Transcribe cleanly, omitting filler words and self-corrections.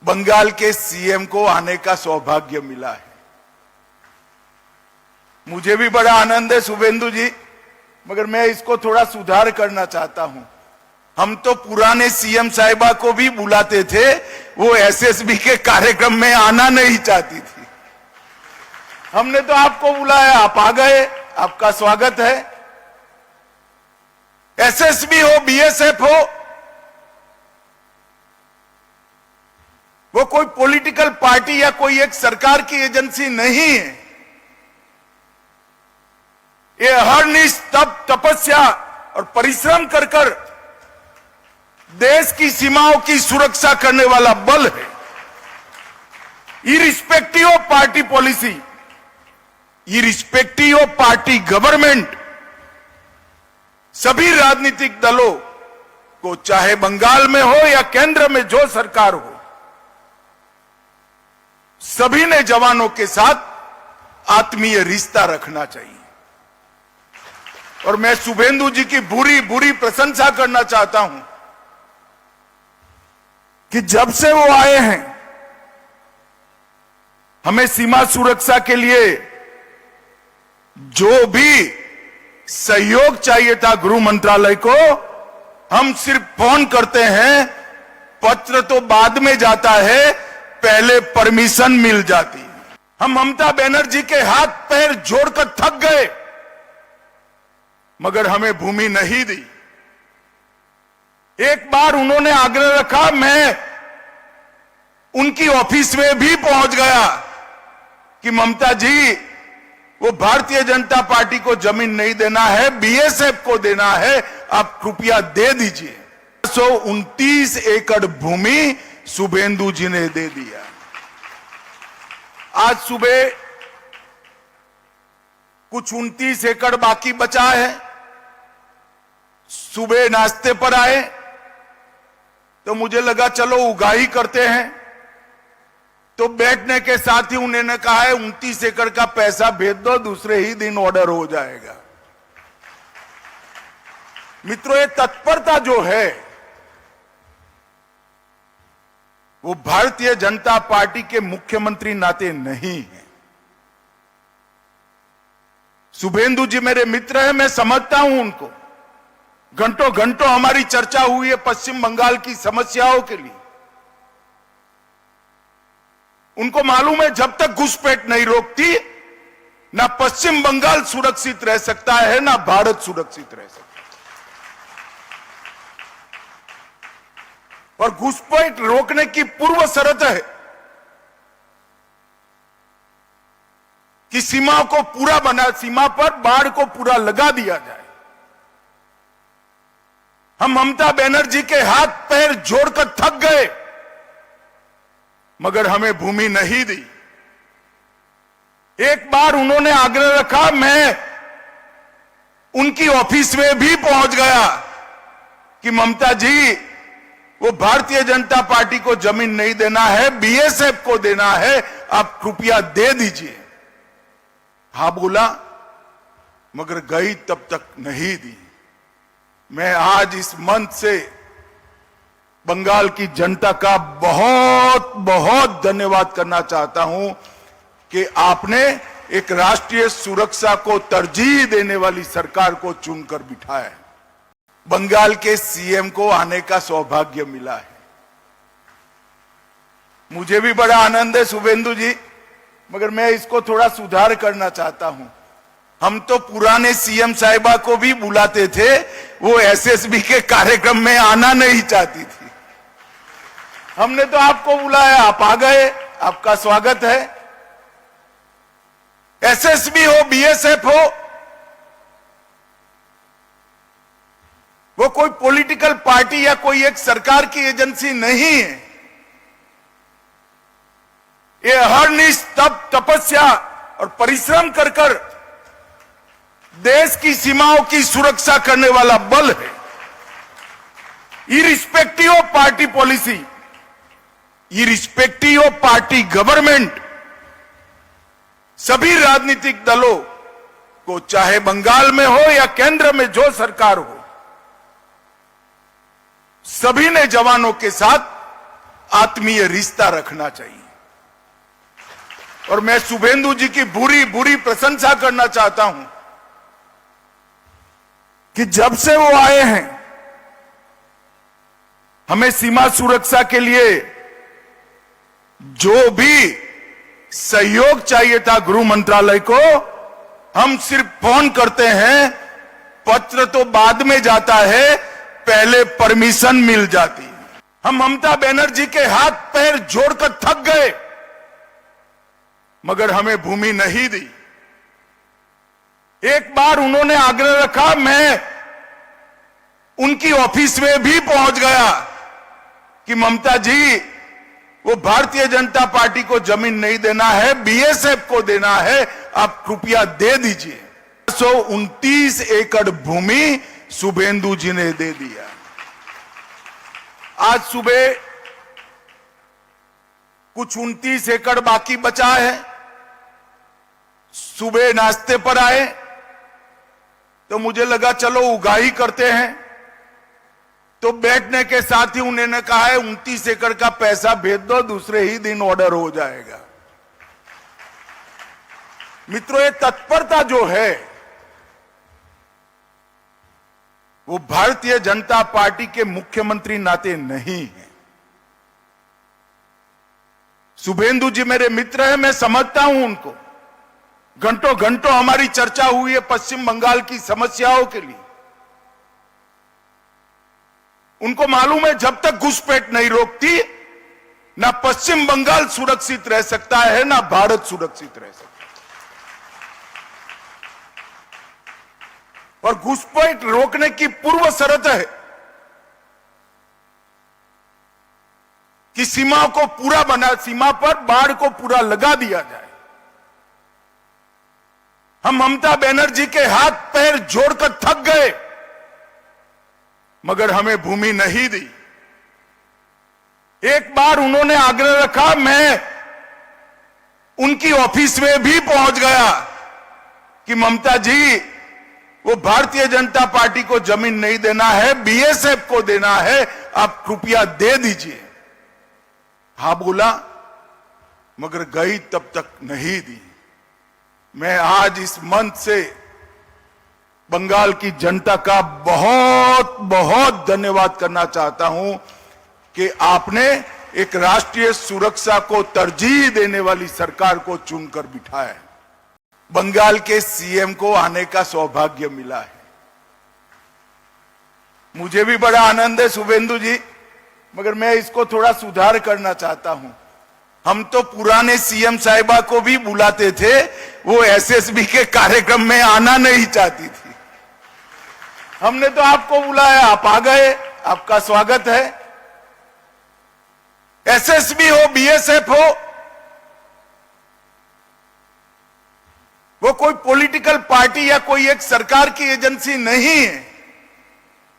बंगाल के सीएम को आने का सौभाग्य मिला है। मुझे भी बड़ा आनंद है शुभेंदु जी, मगर मैं इसको थोड़ा सुधार करना चाहता हूं। हम तो पुराने सीएम साहिबा को भी बुलाते थे, वो एसएसबी के कार्यक्रम में आना नहीं चाहती थी। हमने तो आपको बुलाया, आप आ गए, आपका स्वागत है। एसएसबी हो, बीएसएफ हो, वो कोई पॉलिटिकल पार्टी या कोई एक सरकार की एजेंसी नहीं है। ये अहर्निश तपस्या और परिश्रम कर कर देश की सीमाओं की सुरक्षा करने वाला बल है। Irrespective of party policy, irrespective of party government, सभी राजनीतिक दलों को, चाहे बंगाल में हो या केंद्र में जो सरकार हो, सभी ने जवानों के साथ आत्मीय रिश्ता रखना चाहिए। और मैं शुभेंदु जी की बुरी प्रशंसा करना चाहता हूं कि जब से वो आए हैं, हमें सीमा सुरक्षा के लिए जो भी सहयोग चाहिए था गृह मंत्रालय को, हम सिर्फ फोन करते हैं, पत्र तो बाद में जाता है, पहले परमिशन मिल जाती है। हम ममता बनर्जी के हाथ पैर जोड़कर थक गए, मगर हमें भूमि नहीं दी। एक बार उन्होंने आग्रह रखा, मैं उनकी ऑफिस में भी पहुंच गया कि ममता जी, वो भारतीय जनता पार्टी को जमीन नहीं देना है, बीएसएफ को देना है, आप कृपया दे दीजिए। 129 एकड़ भूमि शुभेंदु जी ने दे दिया। आज सुबह कुछ 29 एकड़ बाकी बचा है। सुबह नाश्ते पर आए तो मुझे लगा चलो उगाही करते हैं, तो बैठने के साथ ही उन्होंने कहा है 29 एकड़ का पैसा भेज दो, दूसरे ही दिन ऑर्डर हो जाएगा। मित्रों, ये तत्परता जो है वो भारतीय जनता पार्टी के मुख्यमंत्री नाते नहीं है। शुभेंदु जी मेरे मित्र हैं, मैं समझता हूं उनको। घंटों घंटों हमारी चर्चा हुई है पश्चिम बंगाल की समस्याओं के लिए। उनको मालूम है जब तक घुसपैठ नहीं रोकती, ना पश्चिम बंगाल सुरक्षित रह सकता है, ना भारत सुरक्षित रह सकता है। और घुसपैठ रोकने की पूर्व शर्त है कि सीमा को पूरा सीमा पर बाड़ को पूरा लगा दिया जाए। हम ममता बनर्जी के हाथ पैर जोड़कर थक गए, मगर हमें भूमि नहीं दी। एक बार उन्होंने आग्रह रखा, मैं उनकी ऑफिस में भी पहुंच गया कि ममता जी, वो भारतीय जनता पार्टी को जमीन नहीं देना है, बीएसएफ को देना है, आप कृपया दे दीजिए। हां बोला, मगर गई तब तक नहीं दी। मैं आज इस मंच से बंगाल की जनता का बहुत बहुत धन्यवाद करना चाहता हूं कि आपने एक राष्ट्रीय सुरक्षा को तरजीह देने वाली सरकार को चुनकर बिठाया है। बंगाल के सीएम को आने का सौभाग्य मिला है। मुझे भी बड़ा आनंद है शुभेंदु जी, मगर मैं इसको थोड़ा सुधार करना चाहता हूं। हम तो पुराने सीएम साहिबा को भी बुलाते थे, वो एसएसबी के कार्यक्रम में आना नहीं चाहती थी। हमने तो आपको बुलाया, आप आ गए, आपका स्वागत है। एसएसबी हो, बीएसएफ हो, वो कोई पॉलिटिकल पार्टी या कोई एक सरकार की एजेंसी नहीं है। ये अहर्निश तपस्या और परिश्रम कर कर देश की सीमाओं की सुरक्षा करने वाला बल है। Irrespective of party policy, irrespective of party government, सभी राजनीतिक दलों को, चाहे बंगाल में हो या केंद्र में जो सरकार हो, सभी ने जवानों के साथ आत्मीय रिश्ता रखना चाहिए। और मैं शुभेंदु जी की बुरी बुरी प्रशंसा करना चाहता हूं कि जब से वो आए हैं हमें सीमा सुरक्षा के लिए जो भी सहयोग चाहिए था गृह मंत्रालय को, हम सिर्फ फोन करते हैं, पत्र तो बाद में जाता है, पहले परमिशन मिल जाती है। हम ममता बनर्जी के हाथ पैर जोड़कर थक गए, मगर हमें भूमि नहीं दी। एक बार उन्होंने आग्रह रखा, मैं उनकी ऑफिस में भी पहुंच गया कि ममता जी, वो भारतीय जनता पार्टी को जमीन नहीं देना है, बीएसएफ को देना है, आप कृपया दे दीजिए। 129 एकड़ भूमि शुभेंदु जी ने दे दिया। आज सुबह कुछ 29 एकड़ बाकी बचा है। सुबह नाश्ते पर आए तो मुझे लगा चलो उगाही करते हैं, तो बैठने के साथ ही उन्होंने कहा है 29 एकड़ का पैसा भेज दो, दूसरे ही दिन ऑर्डर हो जाएगा। मित्रों, ये तत्परता जो है वो भारतीय जनता पार्टी के मुख्यमंत्री नाते नहीं है। शुभेंदु जी मेरे मित्र हैं, मैं समझता हूं उनको। घंटों घंटों हमारी चर्चा हुई है पश्चिम बंगाल की समस्याओं के लिए। उनको मालूम है जब तक घुसपैठ नहीं रोकती, ना पश्चिम बंगाल सुरक्षित रह सकता है, ना भारत सुरक्षित रह सकता है। और घुसपैठ रोकने की पूर्व शर्त है कि सीमा को पूरा सीमा पर बाड़ को पूरा लगा दिया जाए। हम ममता बनर्जी के हाथ पैर जोड़कर थक गए, मगर हमें भूमि नहीं दी। एक बार उन्होंने आग्रह रखा, मैं उनकी ऑफिस में भी पहुंच गया कि ममता जी, वो भारतीय जनता पार्टी को जमीन नहीं देना है, बीएसएफ को देना है, आप कृपया दे दीजिए। हाँ बोला, मगर गई तब तक नहीं दी। मैं आज इस मंच से बंगाल की जनता का बहुत बहुत धन्यवाद करना चाहता हूं कि आपने एक राष्ट्रीय सुरक्षा को तरजीह देने वाली सरकार को चुनकर बिठाया। बंगाल के सीएम को आने का सौभाग्य मिला है। मुझे भी बड़ा आनंद है शुभेंदु जी, मगर मैं इसको थोड़ा सुधार करना चाहता हूं। हम तो पुराने सीएम साहिबा को भी बुलाते थे, वो एसएसबी के कार्यक्रम में आना नहीं चाहती थी। हमने तो आपको बुलाया, आप आ गए, आपका स्वागत है। एसएसबी हो, बीएसएफ हो, वो कोई पॉलिटिकल पार्टी या कोई एक सरकार की एजेंसी नहीं है।